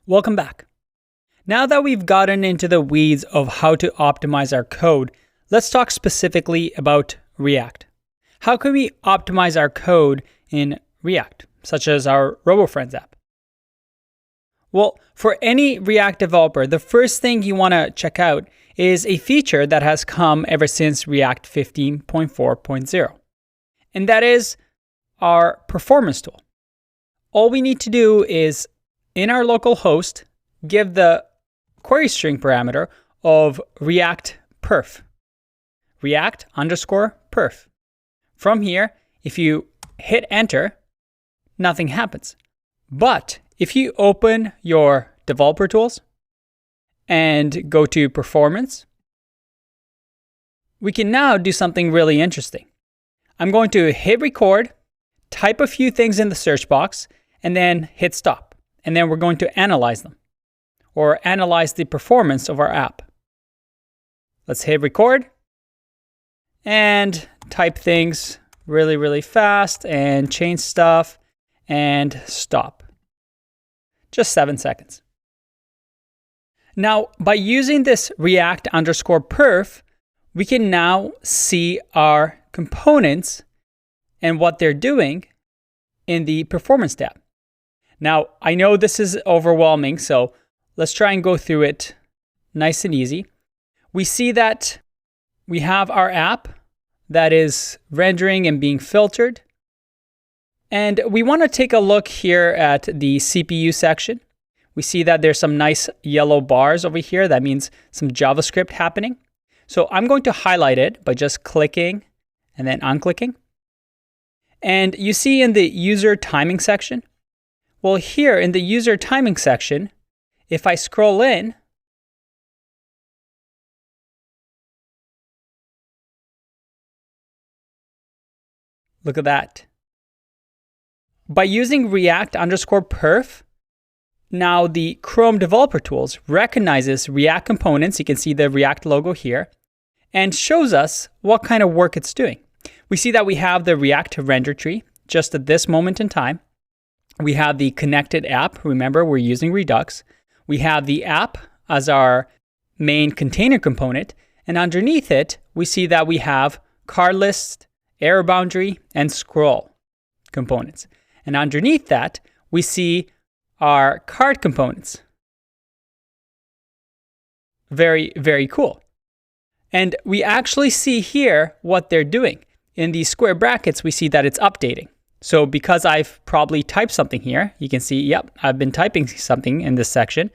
Welcome back. Now that we've gotten into the weeds of how to optimize our code, let's talk specifically about React. How can we optimize our code in React, such as our RoboFriends app? Well, for any React developer, the first thing you want to check out is a feature that has come ever since React 15.4.0, and that is our performance tool. All we need to do is, in our local host, give the query string parameter of React perf, React_perf. From here, if you hit enter, nothing happens. But if you open your developer tools and go to performance, we can now do something really interesting. I'm going to hit record, type a few things in the search box, and then hit stop. And then we're going to analyze them, or analyze the performance of our app. Let's hit record and type things really fast and change stuff and stop. Just 7 seconds. Now, by using this React_perf, we can now see our components and what they're doing in the performance tab. Now, I know this is overwhelming, so let's try and go through it nice and easy. We see that we have our app that is rendering and being filtered. And we want to take a look here at the CPU section. We see that there's some nice yellow bars over here. That means some JavaScript happening. So I'm going to highlight it by just clicking and then unclicking. And you see in the user timing section, well, here in the user timing section, if I scroll in, look at that. By using React_perf, now the Chrome Developer Tools recognizes React components. You can see the React logo here, and shows us what kind of work it's doing. We see that we have the React render tree just at this moment in time. We have the connected app. Remember, we're using Redux. We have the app as our main container component. And underneath it, we see that we have card list, error boundary, and scroll components. And underneath that, we see our card components. Very cool. And we actually see here what they're doing. In these square brackets, we see that it's updating. So because I've probably typed something here, you can see, yep, I've been typing something in this section.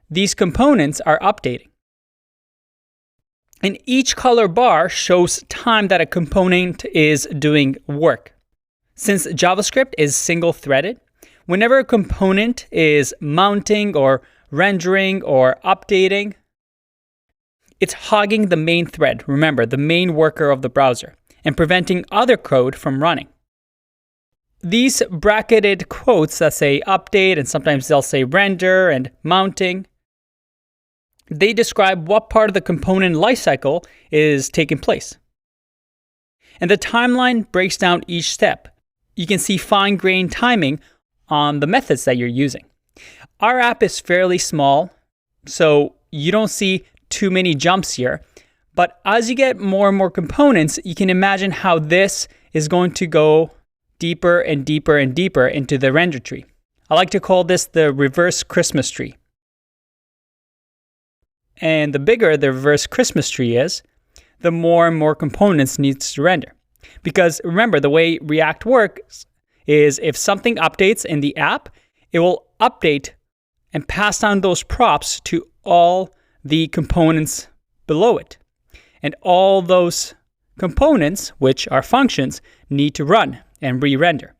These components are updating. And each color bar shows time that a component is doing work. Since JavaScript is single-threaded, whenever a component is mounting or rendering or updating, it's hogging the main thread, remember, the main worker of the browser, and preventing other code from running. These bracketed quotes that say update, and sometimes they'll say render and mounting, they describe what part of the component lifecycle is taking place. And the timeline breaks down each step. You can see fine-grained timing on the methods that you're using. Our app is fairly small, so you don't see too many jumps here. But as you get more and more components, you can imagine how this is going to go deeper and deeper and deeper into the render tree. I like to call this the reverse Christmas tree. And the bigger the reverse Christmas tree is, the more and more components needs to render. Because remember, the way React works is if something updates in the app, it will update and pass down those props to all the components below it. And all those components, which are functions, need to run and re-render.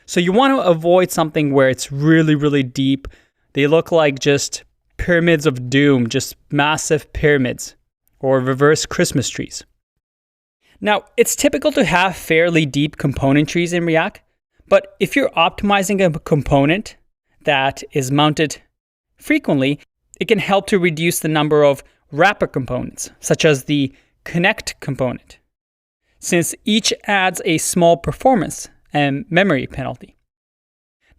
So you want to avoid something where it's really deep. They look like just pyramids of doom, just massive pyramids, or reverse Christmas trees. Now, it's typical to have fairly deep component trees in React, but if you're optimizing a component that is mounted frequently, it can help to reduce the number of wrapper components, such as the connect component, since each adds a small performance and memory penalty.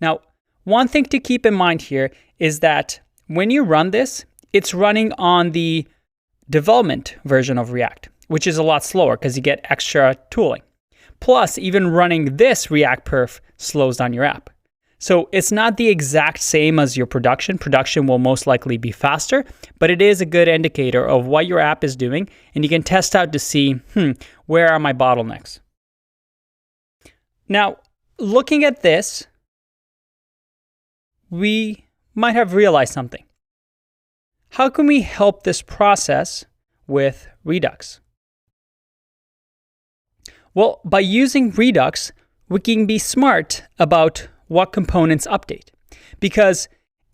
Now, one thing to keep in mind here is that when you run this, it's running on the development version of React, which is a lot slower because you get extra tooling. Plus, even running this React perf slows down your app. So it's not the exact same as your production. Production will most likely be faster, but it is a good indicator of what your app is doing, and you can test out to see, where are my bottlenecks? Now, looking at this, we might have realized something. How can we help this process with Redux? Well, by using Redux, we can be smart about what components update. Because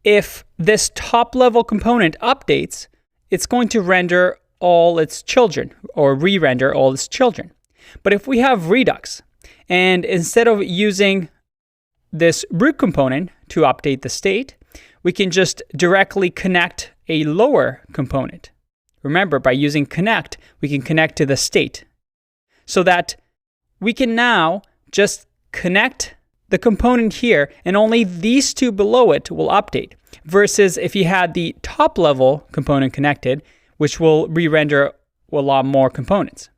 if this top level component updates, it's going to render all its children or re-render all its children. But if we have Redux, and instead of using this root component to update the state, we can just directly connect a lower component. Remember, by using connect, we can connect to the state so that we can now just connect the component here, and only these two below it will update, versus if you had the top level component connected, which will re-render a lot more components.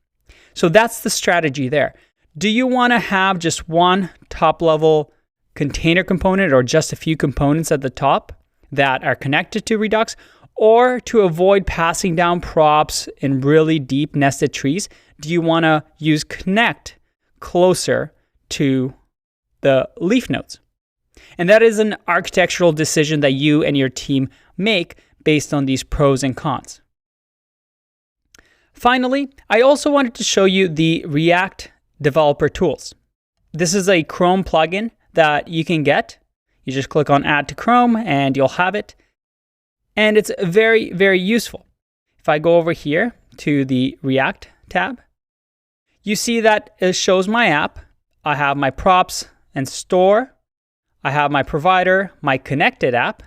So that's the strategy there. Do you want to have just one top level container component or just a few components at the top that are connected to Redux? Or to avoid passing down props in really deep nested trees, do you want to use connect closer to the leaf nodes? And that is an architectural decision that you and your team make based on these pros and cons. Finally, I also wanted to show you the React developer tools. This is a Chrome plugin that you can get. You just click on Add to Chrome and you'll have it. And it's very, very useful. If I go over here to the React tab, you see that it shows my app. I have my props and store. I have my provider, my connected app,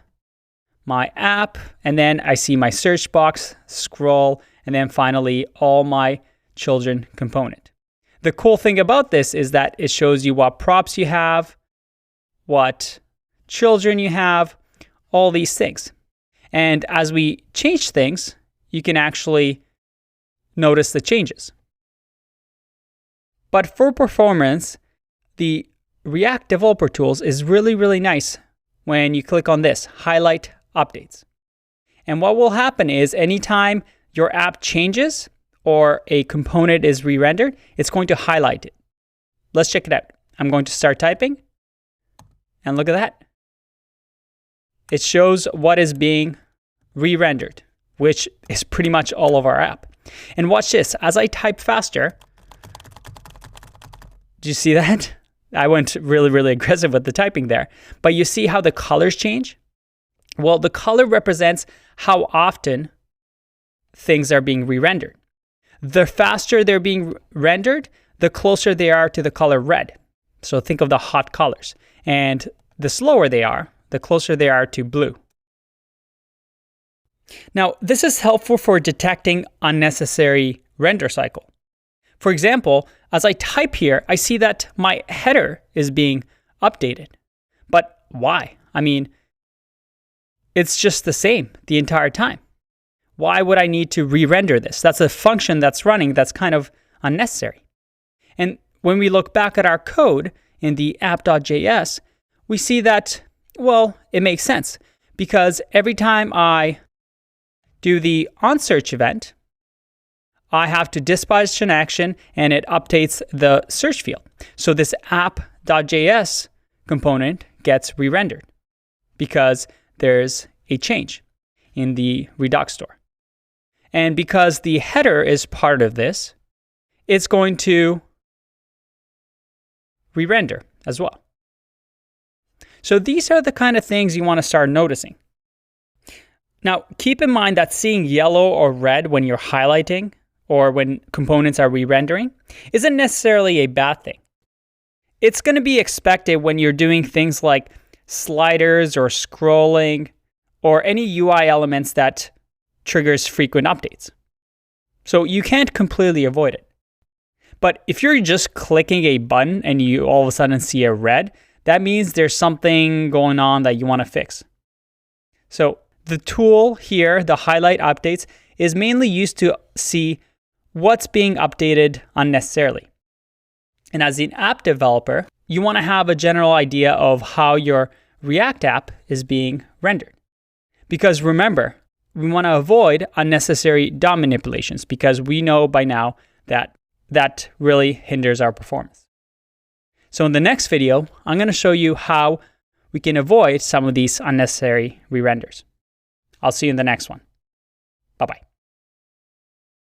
my app, and then I see my search box, scroll, and then finally all my children component. The cool thing about this is that it shows you what props you have, what children you have, all these things. And as we change things, you can actually notice the changes. But for performance, the React Developer Tools is really, really nice when you click on this, Highlight Updates. And what will happen is anytime your app changes or a component is re-rendered, it's going to highlight it. Let's check it out. I'm going to start typing, and look at that. It shows what is being re-rendered, which is pretty much all of our app. And watch this, as I type faster, do you see that? I went really, really aggressive with the typing there. But you see how the colors change? Well, the color represents how often things are being re-rendered. The faster they're being rendered, the closer they are to the color red. So think of the hot colors. And the slower they are, the closer they are to blue. Now, this is helpful for detecting unnecessary render cycle. For example, as I type here, I see that my header is being updated. But why? I mean, it's just the same the entire time. Why would I need to re-render this? That's a function that's running that's kind of unnecessary. And when we look back at our code in the app.js, we see that, well, it makes sense. Because every time I do the onSearch event, I have to dispatch an action and it updates the search field. So this app.js component gets re-rendered because there's a change in the Redux store. And because the header is part of this, it's going to re-render as well. So these are the kind of things you want to start noticing. Now, keep in mind that seeing yellow or red when you're highlighting or when components are re-rendering isn't necessarily a bad thing. It's going to be expected when you're doing things like sliders or scrolling or any UI elements that triggers frequent updates. So you can't completely avoid it. But if you're just clicking a button and you all of a sudden see a red, that means there's something going on that you want to fix. So the tool here, the highlight updates, is mainly used to see what's being updated unnecessarily. And as an app developer, you want to have a general idea of how your React app is being rendered. Because remember, we want to avoid unnecessary DOM manipulations because we know by now that that really hinders our performance. So in the next video, I'm going to show you how we can avoid some of these unnecessary re-renders. I'll see you in the next one. Bye-bye.